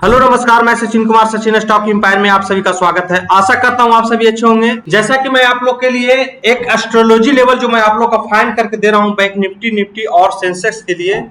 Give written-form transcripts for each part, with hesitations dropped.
Hello नमस्कार, मैं Sachin Kumar, Sachin stock empire में आप सभी का स्वागत है। आशा करता हूं आप सभी अच्छे होंगे। जैसा कि मैं आप लोग के लिए एक एस्ट्रोलॉजी लेवल जो मैं आप लोग का फाइंड करके दे रहा हूं बैंक निफ्टी और सेंसेक्स के लिए,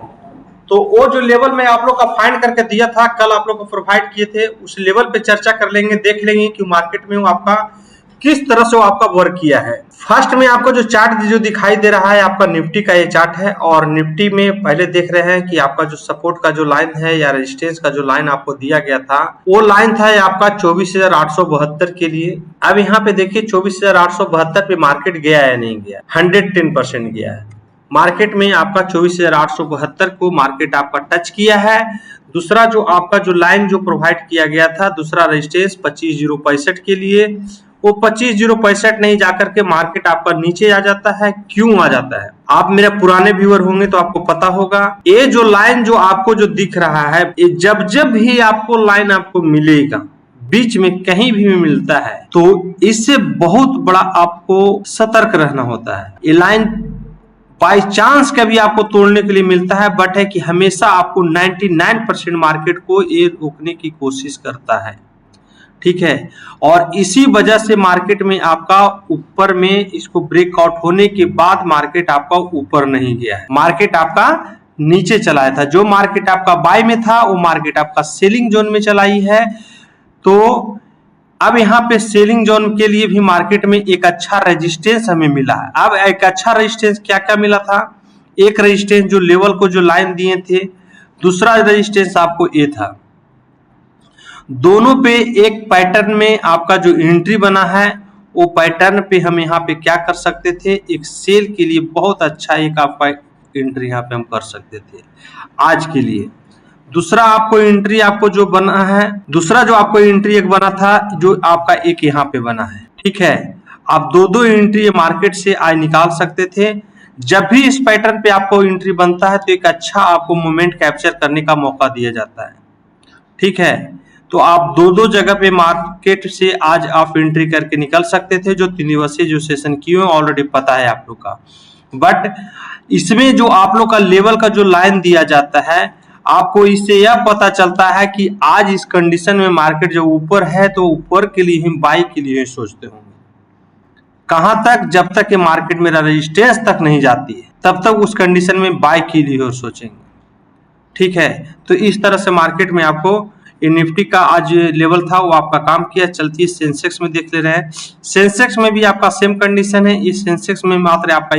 तो वो जो लेवल मैं आप लोग का फाइंड करके दिया था, कल आप लोग को प्रोवाइड किए थे, उस लेवल पे चर्चा कर लेंगे, देख लेंगे कि मार्केट में वो आपका किस तरह से वो आपका वर्क किया है। फर्स्ट में आपको जो चार्ट जो दिखाई दे रहा है आपका निफ्टी का ये चार्ट है, और निफ्टी में पहले देख रहे हैं कि आपका जो सपोर्ट का जो लाइन है या रेजिस्टेंस का जो लाइन आपको दिया गया था, वो लाइन था आपका 24,872 के लिए। अब यहाँ पे देखिए 24,872 पे मार्केट गया या नहीं गया, 110% गया है। मार्केट में आपका 24,872 को मार्केट आपका टच किया है। दूसरा जो आपका जो लाइन जो प्रोवाइड किया गया था, दूसरा रेजिस्टेंस 25,065 के लिए, वो 25,065 नहीं जाकर के मार्केट आपका नीचे आ जाता है। क्यों आ जाता है? आप मेरे पुराने व्यूअर होंगे तो आपको पता होगा। ये जो लाइन जो आपको जो दिख रहा है, ये जब भी आपको लाइन आपको मिलेगा, बीच में कहीं भी मिलता है, तो इससे बहुत बड़ा आपको सतर्क रहना होता है। ये लाइन बाई चांस कभी आपको तोड़ने के लिए मिलता है, बट है कि हमेशा आपको 99% मार्केट को ये रोकने की कोशिश करता है, ठीक है। और इसी वजह से मार्केट में आपका ऊपर में इसको ब्रेकआउट होने के बाद मार्केट आपका ऊपर नहीं गया है, मार्केट आपका नीचे चलाया था। जो मार्केट आपका बाय में था वो मार्केट आपका सेलिंग जोन में चलाई है। तो अब यहाँ पे सेलिंग जोन के लिए भी मार्केट में एक अच्छा रेजिस्टेंस हमें मिला है। अब एक अच्छा रेजिस्टेंस क्या क्या मिला था? एक रेजिस्टेंस जो लेवल को जो लाइन दिए थे, दूसरा रेजिस्टेंस आपको ये था। दोनों पे एक पैटर्न में आपका जो एंट्री बना है, वो पैटर्न पे हम यहाँ पे क्या कर सकते थे, एक सेल के लिए बहुत अच्छा एक आपका एंट्री यहाँ पे हम कर सकते थे आज के लिए। दूसरा आपको एंट्री आपको जो बना है, दूसरा जो आपको एंट्री एक बना था, जो आपका एक यहाँ पे बना है, ठीक है। आप दो एंट्री मार्केट से आज निकाल सकते थे। जब भी इस पैटर्न पे आपको एंट्री बनता है तो एक अच्छा आपको मोमेंट कैप्चर करने का मौका दिया जाता है, ठीक है। तो आप दो जगह पे मार्केट से आज आप एंट्री करके निकल सकते थे। जो 3 दिवसीय जो सेशन किए हैं ऑलरेडी पता है आप लोग का, बट इसमें जो आप लोग का लेवल का जो लाइन दिया जाता है, आपको इससे यह पता चलता है कि आज इस कंडीशन में मार्केट जो ऊपर है, तो ऊपर के लिए हम बाई के लिए सोचते होंगे। कहां तक? जब तक ये मार्केट मेरा रेजिस्टेंस तक नहीं जाती है, तब तक उस कंडीशन में बाई के लिए सोचेंगे, ठीक है। तो इस तरह से मार्केट में आपको ये निफ्टी का आज लेवल था वो आपका काम किया। चलती है सेंसेक्स में देख ले रहे हैं। सेंसेक्स में भी आपका सेम कंडीशन है। इस सेंसेक्स में मात्र आपका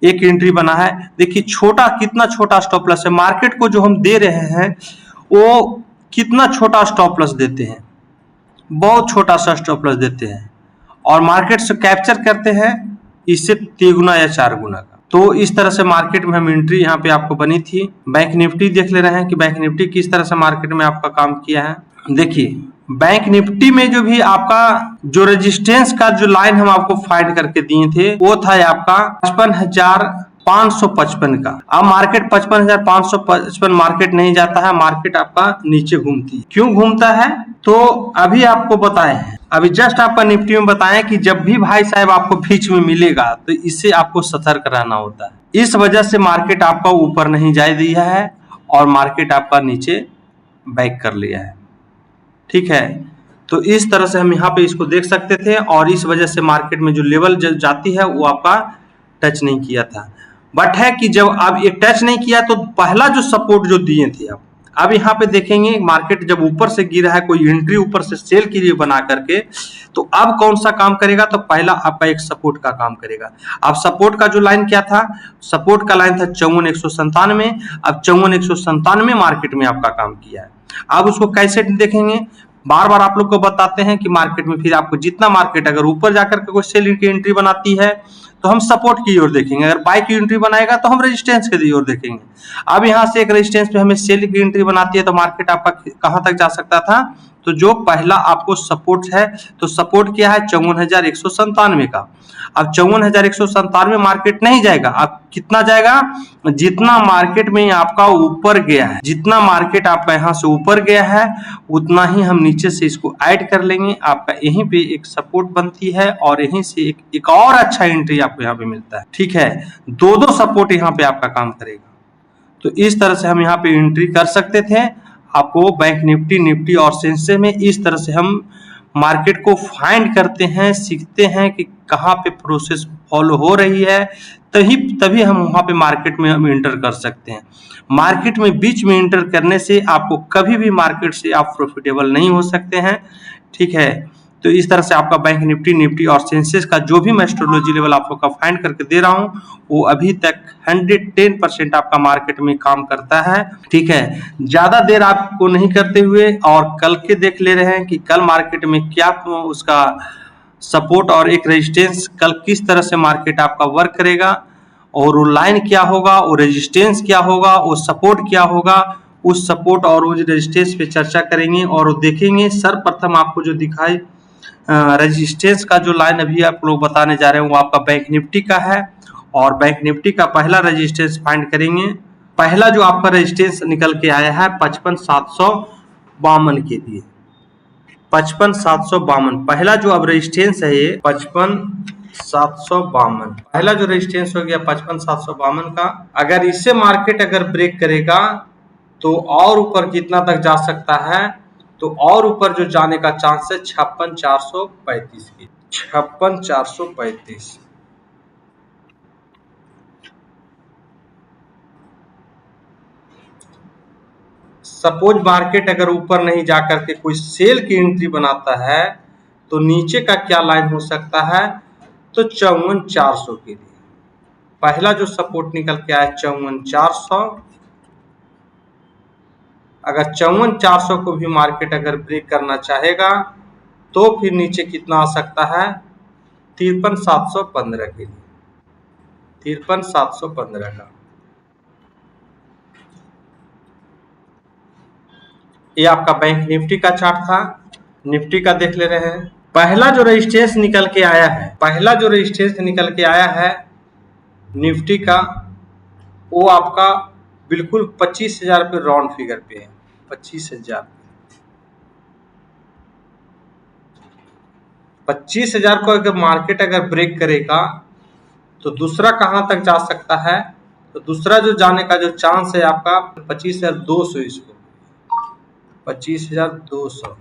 एक एंट्री बना है। देखिए छोटा, कितना छोटा स्टॉप लॉस है। मार्केट को जो हम दे रहे हैं वो कितना छोटा स्टॉप लॉस देते हैं, बहुत छोटा सा स्टॉप लॉस देते हैं, और मार्केट से कैप्चर करते हैं इससे 3 गुना या 4 गुना का। तो इस तरह से मार्केट में हम एंट्री यहाँ पे आपको बनी थी। बैंक निफ्टी देख ले रहे हैं कि बैंक निफ्टी किस तरह से मार्केट में आपका काम किया है। देखिए बैंक निफ्टी में जो भी आपका जो रेजिस्टेंस का जो लाइन हम आपको फाइंड करके दिए थे, वो था आपका 55,555 का। अब मार्केट 55,555 मार्केट नहीं जाता है, मार्केट आपका नीचे घूमती है। क्यों घूमता है? तो अभी आपको बताए हैं, अभी जस्ट आपका निफ्टी में बताएं कि जब भी भाई साहब आपको बीच में मिलेगा तो इससे आपको सतर्क रहना होता है। इस वजह से मार्केट आपका ऊपर नहीं जा दिया है और मार्केट आपका नीचे बैक कर लिया है, ठीक है। तो इस तरह से हम यहाँ पे इसको देख सकते थे, और इस वजह से मार्केट में जो लेवल जाती है वो आपका टच नहीं किया था। बट है कि जब अब ये टच नहीं किया तो पहला जो सपोर्ट जो दिए थे, अब यहाँ पे देखेंगे मार्केट जब ऊपर से गिरा है, कोई एंट्री ऊपर से सेल के लिए बना करके, तो अब कौन सा काम करेगा? तो पहला आपका एक सपोर्ट का काम करेगा। अब सपोर्ट का जो लाइन क्या था? सपोर्ट का लाइन था 54,197। अब 54,197 मार्केट में आपका काम किया है। अब उसको कैसे देखेंगे? बार बार आप लोग को बताते हैं कि मार्केट में फिर आपको जितना मार्केट अगर ऊपर जाकर के कोई सेल की एंट्री बनाती है तो हम सपोर्ट की ओर देखेंगे, अगर बाय की एंट्री बनाएगा तो हम रेजिस्टेंस की ओर देखेंगे। अब यहाँ से एक रेजिस्टेंस पे हमें सेल की एंट्री बनाती है तो मार्केट आपका कहां तक जा सकता था? तो जो पहला आपको सपोर्ट है, तो सपोर्ट क्या है? 54,197 का। अब 54,197 मार्केट नहीं जाएगा। अब कितना जाएगा? जितना मार्केट में आपका ऊपर गया है, जितना मार्केट आपका यहाँ से ऊपर गया है उतना ही हम नीचे से इसको ऐड कर लेंगे। आपका यहीं पे एक सपोर्ट बनती है और यहीं से एक और अच्छा एंट्री आपको यहाँ पे मिलता है, ठीक है। दो सपोर्ट यहाँ पे आपका काम करेगा। तो इस तरह से हम यहाँ पे एंट्री कर सकते थे। आपको बैंक निफ्टी और सेंसेक्स में इस तरह से हम मार्केट को फाइंड करते हैं, सीखते हैं कि कहाँ पे प्रोसेस फॉलो हो रही है, तभी हम वहाँ पे मार्केट में हम इंटर कर सकते हैं। मार्केट में बीच में इंटर करने से आपको कभी भी मार्केट से आप प्रॉफिटेबल नहीं हो सकते हैं, ठीक है। तो इस तरह से आपका बैंक निफ्टी और सेंसेक्स का जो भी मैं एस्ट्रोलॉजी लेवल आप लोग का फाइंड करके दे रहा हूँ, वो अभी तक 110% आपका मार्केट में काम करता है, ठीक है। ज्यादा देर आपको नहीं करते हुए और कल के देख ले रहे हैं कि कल मार्केट में क्या उसका सपोर्ट और एक रेजिस्टेंस, कल किस तरह से मार्केट आपका वर्क करेगा और वो लाइन क्या होगा, वो रेजिस्टेंस क्या होगा, वो सपोर्ट क्या होगा, उस सपोर्ट और उस रेजिस्टेंस पे चर्चा करेंगे और देखेंगे। सर्वप्रथम आपको जो दिखाई रेजिस्टेंस का जो लाइन अभी आप लोग बताने जा रहे हैं वो आपका बैंक निफ्टी का है और बैंक निफ्टी का पहला रेजिस्टेंस फाइंड करेंगे। पहला जो आपका रेजिस्टेंस निकल के आया है 55,752 के लिए, 55,752 पहला जो अब रेजिस्टेंस है ये 55,752 पहला जो रेजिस्टेंस हो गया 55,752 का। अगर इससे मार्केट अगर ब्रेक करेगा तो और ऊपर कितना तक जा सकता है, तो और ऊपर जो जाने का चांस है 56,435 की, 56,435। सपोज मार्केट अगर ऊपर नहीं जाकर के कोई सेल की एंट्री बनाता है तो नीचे का क्या लाइन हो सकता है, तो 54,400 के लिए पहला जो सपोर्ट निकल के आया 54,400। अगर 54,400 को भी मार्केट अगर ब्रेक करना चाहेगा तो फिर नीचे कितना आ सकता है, 53,715 के लिए, 53,715 का। ये आपका बैंक निफ्टी का चार्ट था। निफ्टी का देख ले रहे हैं। पहला जो रेजिस्टेंस निकल के आया है, पहला जो रेजिस्टेंस निकल के आया है निफ्टी का, वो आपका बिल्कुल 25,000 पे राउंड फिगर पे है, 25,000। 25,000 को अगर मार्केट अगर ब्रेक करेगा तो दूसरा कहां तक जा सकता है, तो दूसरा जो जाने का जो चांस है आपका 25,200, इसको 25,200।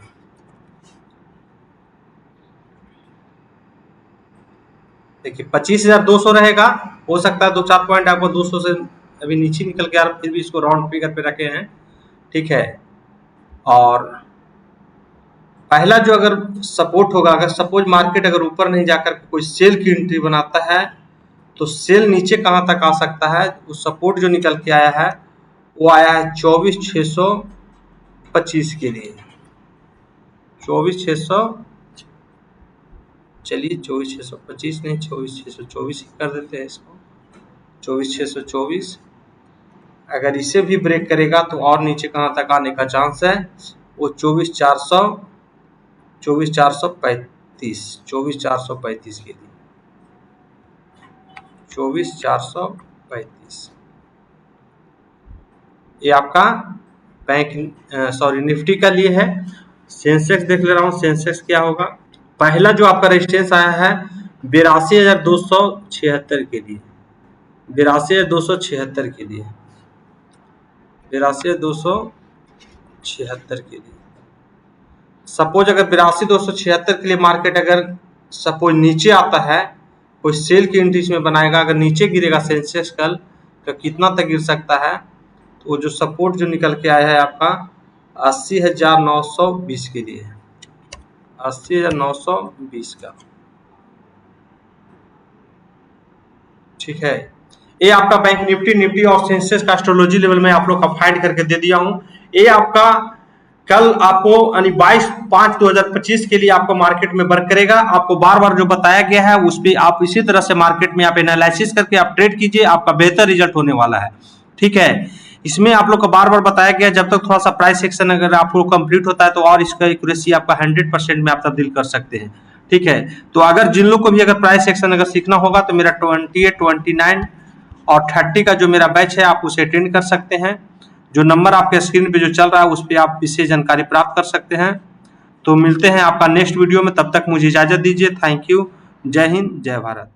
देखिए 25,200 रहेगा, हो सकता है 2-4 पॉइंट आपको 200 से अभी नीचे निकल के आ रहा, फिर भी इसको राउंड फिगर पे रखे हैं, ठीक है। और पहला जो अगर सपोर्ट होगा, अगर सपोज मार्केट अगर ऊपर नहीं जाकर कोई सेल की एंट्री बनाता है तो सेल नीचे कहां तक आ सकता है, वो सपोर्ट जो निकल के आया है वो आया है 24,625 के लिए, 24,600, चलिए 24,625 नहीं 24,624 ही कर देते हैं इसको, 24,624। अगर इसे भी ब्रेक करेगा तो और नीचे कहां तक आने का चांस है, वो 24,435 के लिए, 24,435। ये आपका बैंक निफ्टी का लिए है। सेंसेक्स देख ले रहा हूँ, सेंसेक्स क्या होगा। पहला जो आपका रेजिस्टेंस आया है 82,276 के लिए, 82,276 के लिए, 82,276 के लिए। सपोज अगर 82,276 के लिए मार्केट अगर सपोज नीचे आता है, कोई सेल की एंट्री में बनाएगा, अगर नीचे गिरेगा सेंसेक्स कल तो कितना तक गिर सकता है, तो वो जो सपोर्ट जो निकल के आया है आपका 80,920 के लिए, 80,920 का, ठीक है। ये आपका बैंक निफ्टी और सेंसेक्स का एस्ट्रोलॉजी लेवल में आप लोग का फाइंड करके दे दिया हूं। ये आपका कल आपको यानी 22/5/2025 के लिए आपको मार्केट में वर्क करेगा। आपको बार बार जो बताया गया है उस पर आप इसी तरह से मार्केट में आप एनालिसिस करके आप ट्रेड कीजिए, आपका बेहतर रिजल्ट होने वाला है, ठीक है। इसमें आप लोग को बार बार बताया गया जब तक थोड़ा सा प्राइस एक्शन अगर आप लोग कंप्लीट होता है तो और इसका एक्यूरेसी आपका 100% में आप तब्दील कर सकते हैं, ठीक है। तो अगर जिन लोग को भी अगर प्राइस एक्शन अगर सीखना होगा तो मेरा 28, 29 और 30 का जो मेरा बैच है आप उसे अटेंड कर सकते हैं। जो नंबर आपके स्क्रीन पे जो चल रहा है उस पर आप इससे जानकारी प्राप्त कर सकते हैं। तो मिलते हैं आपका नेक्स्ट वीडियो में, तब तक मुझे इजाजत दीजिए। Thank you. जय हिंद, जय भारत।